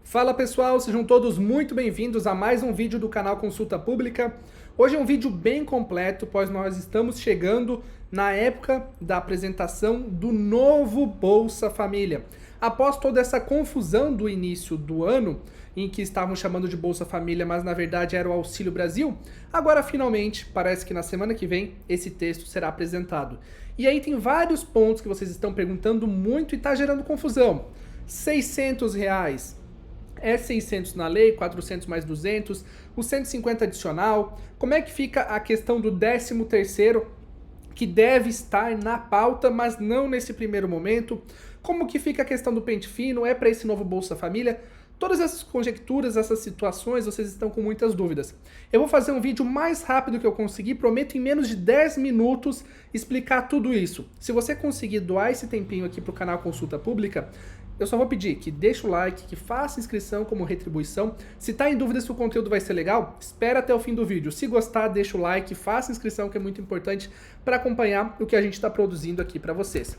Fala pessoal, sejam todos muito bem-vindos a mais um vídeo do canal Consulta Pública. Hoje é um vídeo bem completo, pois nós estamos chegando na época da apresentação do novo Bolsa Família. Após toda essa confusão do início do ano, em que estavam chamando de Bolsa Família, mas na verdade era o Auxílio Brasil, agora finalmente, parece que na semana que vem, esse texto será apresentado. E aí tem vários pontos que vocês estão perguntando muito e está gerando confusão. R$600, é 600 na lei, 400 mais 200, o 150 adicional, como é que fica a questão do 13º, que deve estar na pauta, mas não nesse primeiro momento, como que fica a questão do pente fino, é para esse novo Bolsa Família? Todas essas conjecturas, essas situações, vocês estão com muitas dúvidas. Eu vou fazer um vídeo mais rápido que eu conseguir, prometo em menos de 10 minutos explicar tudo isso. Se você conseguir doar esse tempinho aqui para o canal Consulta Pública, eu só vou pedir que deixe o like, que faça inscrição como retribuição. Se tá em dúvida se o conteúdo vai ser legal, espera até o fim do vídeo. Se gostar, deixa o like, faça inscrição, que é muito importante para acompanhar o que a gente está produzindo aqui para vocês.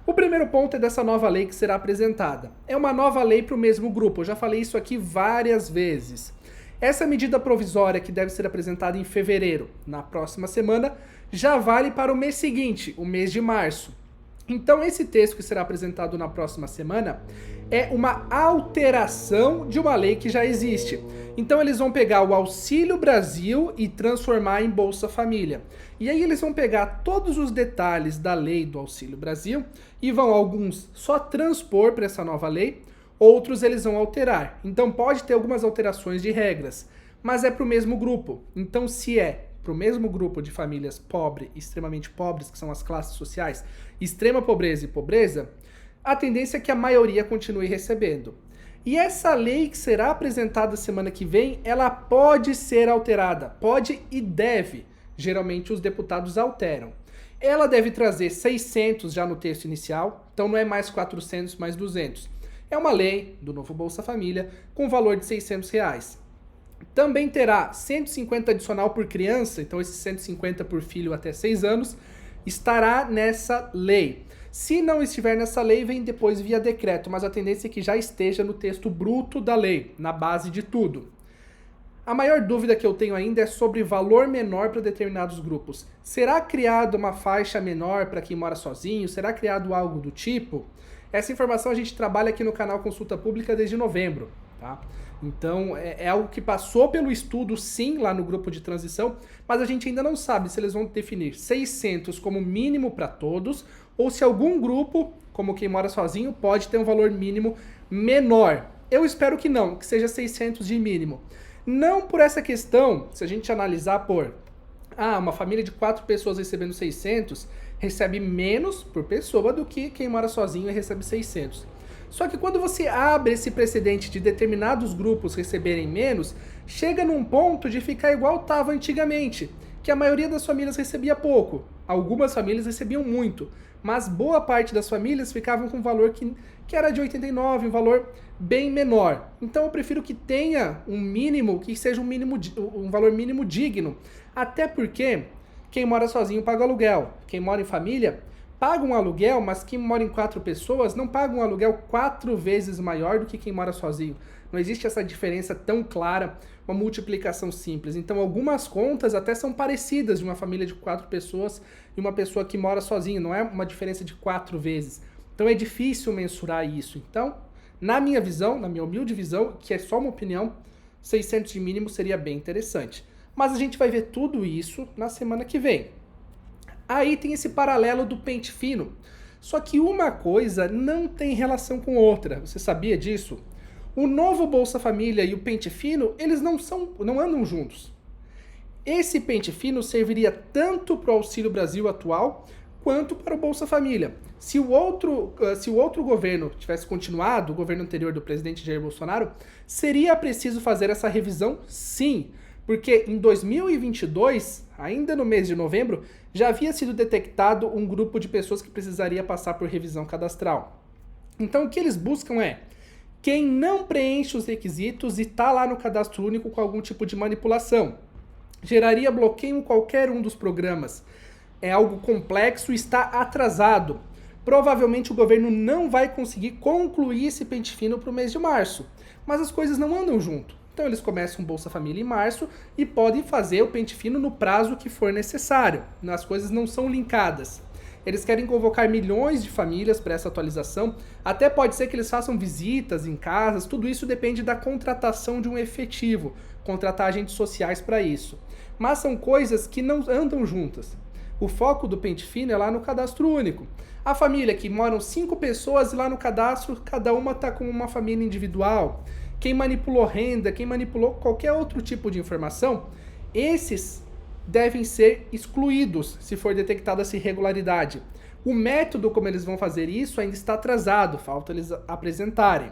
O primeiro ponto é dessa nova lei que será apresentada. É uma nova lei para o mesmo grupo, eu já falei isso aqui várias vezes. Essa medida provisória que deve ser apresentada em fevereiro, na próxima semana, já vale para o mês seguinte, o mês de março. Então esse texto que será apresentado na próxima semana é uma alteração de uma lei que já existe. Então eles vão pegar o Auxílio Brasil e transformar em Bolsa Família. E aí eles vão pegar todos os detalhes da lei do Auxílio Brasil e vão alguns só transpor para essa nova lei, outros eles vão alterar. Então pode ter algumas alterações de regras, mas é para o mesmo grupo. Então se é para o mesmo grupo de famílias pobres, extremamente pobres, que são as classes sociais, extrema pobreza e pobreza, a tendência é que a maioria continue recebendo. E essa lei que será apresentada semana que vem, ela pode ser alterada, pode e deve. Geralmente os deputados alteram. Ela deve trazer 600 já no texto inicial, então não é mais 400 mais 200. É uma lei do novo Bolsa Família com valor de R$600. Também terá 150 adicional por criança, então esse 150 por filho até 6 anos, estará nessa lei. Se não estiver nessa lei, vem depois via decreto, mas a tendência é que já esteja no texto bruto da lei, na base de tudo. A maior dúvida que eu tenho ainda é sobre valor menor para determinados grupos. Será criada uma faixa menor para quem mora sozinho? Será criado algo do tipo? Essa informação a gente trabalha aqui no canal Consulta Pública desde novembro, tá? Então, é algo que passou pelo estudo, sim, lá no grupo de transição, mas a gente ainda não sabe se eles vão definir 600 como mínimo para todos, ou se algum grupo, como quem mora sozinho, pode ter um valor mínimo menor. Eu espero que não, que seja 600 de mínimo. Não por essa questão, se a gente analisar por, uma família de 4 pessoas recebendo 600, recebe menos por pessoa do que quem mora sozinho e recebe 600. Só que quando você abre esse precedente de determinados grupos receberem menos, chega num ponto de ficar igual estava antigamente, que a maioria das famílias recebia pouco. Algumas famílias recebiam muito, mas boa parte das famílias ficavam com um valor que era de 89, um valor bem menor. Então eu prefiro que tenha um mínimo, que seja um valor mínimo digno. Até porque quem mora sozinho paga aluguel, quem mora em família paga um aluguel, mas quem mora em 4 pessoas não paga um aluguel 4 vezes maior do que quem mora sozinho. Não existe essa diferença tão clara, uma multiplicação simples. Então algumas contas até são parecidas de uma família de 4 pessoas e uma pessoa que mora sozinho, não é uma diferença de 4 vezes. Então é difícil mensurar isso. Então, na minha visão, na minha humilde visão, que é só uma opinião, 600 de mínimo seria bem interessante. Mas a gente vai ver tudo isso na semana que vem. Aí tem esse paralelo do pente fino. Só que uma coisa não tem relação com outra. Você sabia disso? O novo Bolsa Família e o pente fino, eles não andam juntos. Esse pente fino serviria tanto para o Auxílio Brasil atual, quanto para o Bolsa Família. Se o outro governo tivesse continuado, o governo anterior do presidente Jair Bolsonaro, seria preciso fazer essa revisão? Sim. Porque em 2022, ainda no mês de novembro, já havia sido detectado um grupo de pessoas que precisaria passar por revisão cadastral. Então o que eles buscam é quem não preenche os requisitos e está lá no cadastro único com algum tipo de manipulação. Geraria bloqueio em qualquer um dos programas. É algo complexo e está atrasado. Provavelmente o governo não vai conseguir concluir esse pente fino para o mês de março, mas as coisas não andam junto. Então eles começam o Bolsa Família em março e podem fazer o pente fino no prazo que for necessário. As coisas não são linkadas. Eles querem convocar milhões de famílias para essa atualização. Até pode ser que eles façam visitas em casas. Tudo isso depende da contratação de um efetivo. Contratar agentes sociais para isso. Mas são coisas que não andam juntas. O foco do pente fino é lá no cadastro único. A família que moram 5 pessoas e lá no cadastro, cada uma está com uma família individual. Quem manipulou renda, quem manipulou qualquer outro tipo de informação, esses devem ser excluídos se for detectada essa irregularidade. O método como eles vão fazer isso ainda está atrasado, falta eles apresentarem.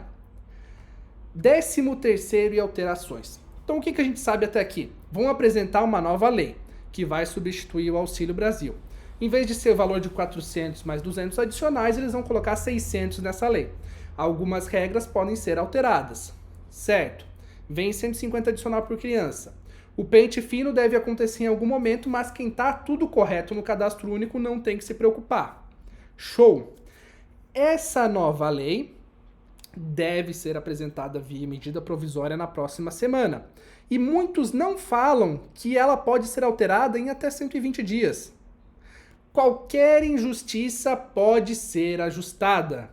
13º e alterações. Então o que a gente sabe até aqui? Vão apresentar uma nova lei, que vai substituir o Auxílio Brasil. Em vez de ser o valor de 400 mais 200 adicionais, eles vão colocar 600 nessa lei. Algumas regras podem ser alteradas, certo? Vem 150 adicional por criança. O pente fino deve acontecer em algum momento, mas quem está tudo correto no cadastro único não tem que se preocupar. Show! Essa nova lei deve ser apresentada via medida provisória na próxima semana. E muitos não falam que ela pode ser alterada em até 120 dias. Qualquer injustiça pode ser ajustada.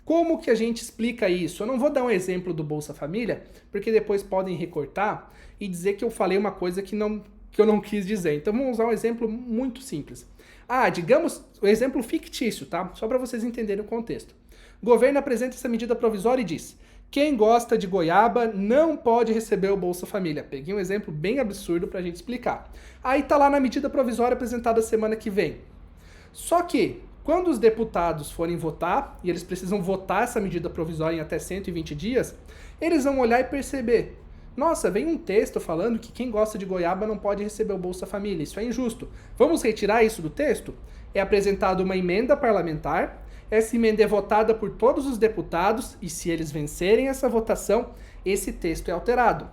Como que a gente explica isso? Eu não vou dar um exemplo do Bolsa Família, porque depois podem recortar e dizer que eu falei uma coisa que eu não quis dizer. Então vamos usar um exemplo muito simples. Digamos, o exemplo fictício, tá? Só para vocês entenderem o contexto. O governo apresenta essa medida provisória e diz: quem gosta de goiaba não pode receber o Bolsa Família. Peguei um exemplo bem absurdo para a gente explicar. Aí tá lá na medida provisória apresentada semana que vem. Só que, quando os deputados forem votar, e eles precisam votar essa medida provisória em até 120 dias, eles vão olhar e perceber: nossa, vem um texto falando que quem gosta de goiaba não pode receber o Bolsa Família, isso é injusto. Vamos retirar isso do texto? É apresentada uma emenda parlamentar, essa emenda é votada por todos os deputados, e se eles vencerem essa votação, esse texto é alterado.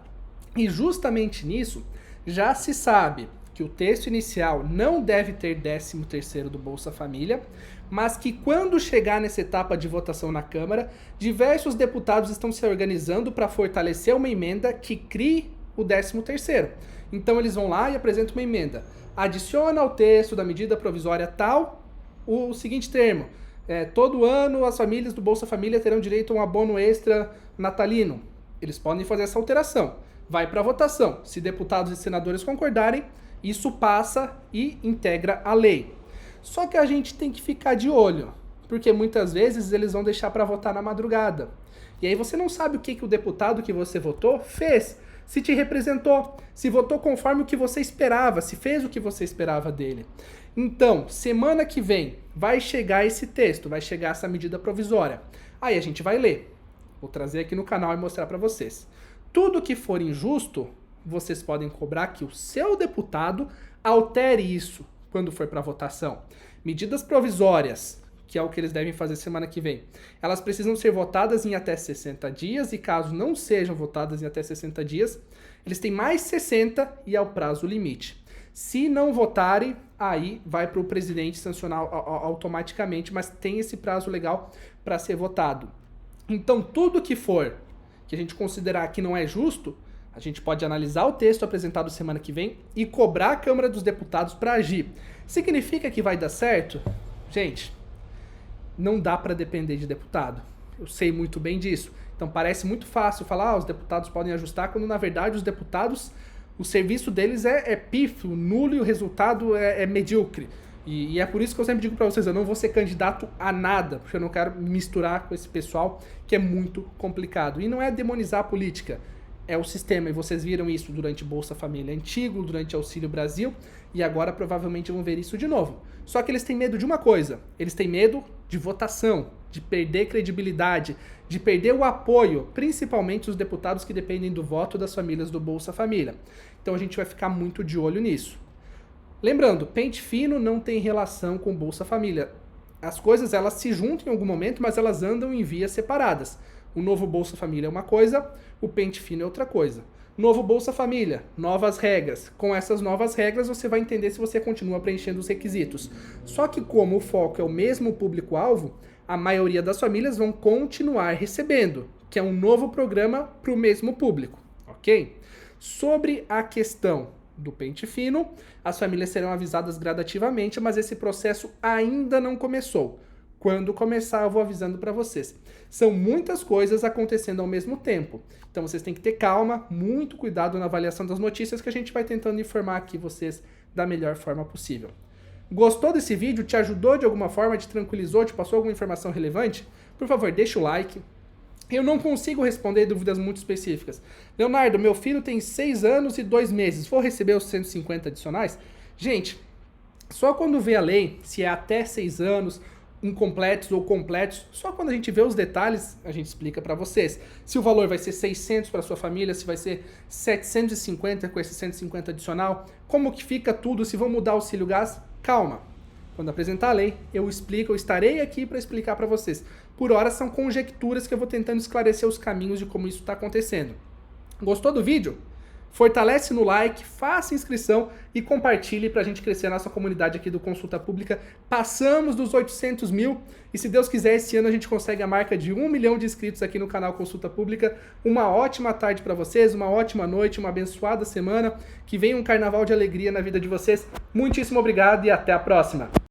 E justamente nisso, já se sabe que o texto inicial não deve ter 13º do Bolsa Família, mas que quando chegar nessa etapa de votação na Câmara, diversos deputados estão se organizando para fortalecer uma emenda que crie o 13º. Então eles vão lá e apresentam uma emenda. Adiciona ao texto da medida provisória tal o seguinte termo: todo ano as famílias do Bolsa Família terão direito a um abono extra natalino. Eles podem fazer essa alteração. Vai para votação. Se deputados e senadores concordarem, isso passa e integra a lei. Só que a gente tem que ficar de olho, porque muitas vezes eles vão deixar para votar na madrugada. E aí você não sabe o que o deputado que você votou fez, se te representou, se votou conforme o que você esperava, se fez o que você esperava dele. Então, semana que vem vai chegar esse texto, vai chegar essa medida provisória. Aí a gente vai ler. Vou trazer aqui no canal e mostrar para vocês. Tudo que for injusto, vocês podem cobrar que o seu deputado altere isso quando for para votação. Medidas provisórias, que é o que eles devem fazer semana que vem, elas precisam ser votadas em até 60 dias e caso não sejam votadas em até 60 dias, eles têm mais 60 e é o prazo limite. Se não votarem, aí vai para o presidente sancionar automaticamente, mas tem esse prazo legal para ser votado. Então, tudo que for que a gente considerar que não é justo, a gente pode analisar o texto apresentado semana que vem e cobrar a Câmara dos Deputados para agir. Significa que vai dar certo? Gente, não dá para depender de deputado. Eu sei muito bem disso. Então parece muito fácil falar, os deputados podem ajustar, quando na verdade os deputados, o serviço deles é pífio, nulo e o resultado é medíocre. E é por isso que eu sempre digo para vocês, eu não vou ser candidato a nada, porque eu não quero me misturar com esse pessoal que é muito complicado. E não é demonizar a política, é o sistema, e vocês viram isso durante Bolsa Família antigo, durante Auxílio Brasil, e agora provavelmente vão ver isso de novo. Só que eles têm medo de uma coisa, eles têm medo de votação, de perder credibilidade, de perder o apoio, principalmente os deputados que dependem do voto das famílias do Bolsa Família. Então a gente vai ficar muito de olho nisso. Lembrando, pente fino não tem relação com Bolsa Família. As coisas elas se juntam em algum momento, mas elas andam em vias separadas. O novo Bolsa Família é uma coisa, o pente fino é outra coisa. Novo Bolsa Família, novas regras. Com essas novas regras, você vai entender se você continua preenchendo os requisitos. Só que como o foco é o mesmo público-alvo, a maioria das famílias vão continuar recebendo, que é um novo programa para o mesmo público, ok? Sobre a questão do pente fino, as famílias serão avisadas gradativamente, mas esse processo ainda não começou. Quando começar, eu vou avisando para vocês. São muitas coisas acontecendo ao mesmo tempo. Então vocês têm que ter calma, muito cuidado na avaliação das notícias que a gente vai tentando informar aqui vocês da melhor forma possível. Gostou desse vídeo? Te ajudou de alguma forma? Te tranquilizou? Te passou alguma informação relevante? Por favor, deixa o like. Eu não consigo responder dúvidas muito específicas. Leonardo, meu filho tem 6 anos e 2 meses. Vou receber os 150 adicionais? Gente, só quando vê a lei, se é até 6 anos, incompletos ou completos, só quando a gente vê os detalhes, a gente explica para vocês. Se o valor vai ser 600 para sua família, se vai ser 750 com esse 150 adicional, como que fica tudo, se vão mudar o auxílio gás, calma. Quando apresentar a lei, eu explico, eu estarei aqui para explicar para vocês. Por hora são conjecturas que eu vou tentando esclarecer os caminhos de como isso está acontecendo. Gostou do vídeo? Fortalece no like, faça inscrição e compartilhe para a gente crescer a nossa comunidade aqui do Consulta Pública. Passamos dos 800 mil e se Deus quiser esse ano a gente consegue a marca de 1 milhão de inscritos aqui no canal Consulta Pública. Uma ótima tarde para vocês, uma ótima noite, uma abençoada semana. Que venha um carnaval de alegria na vida de vocês. Muitíssimo obrigado e até a próxima!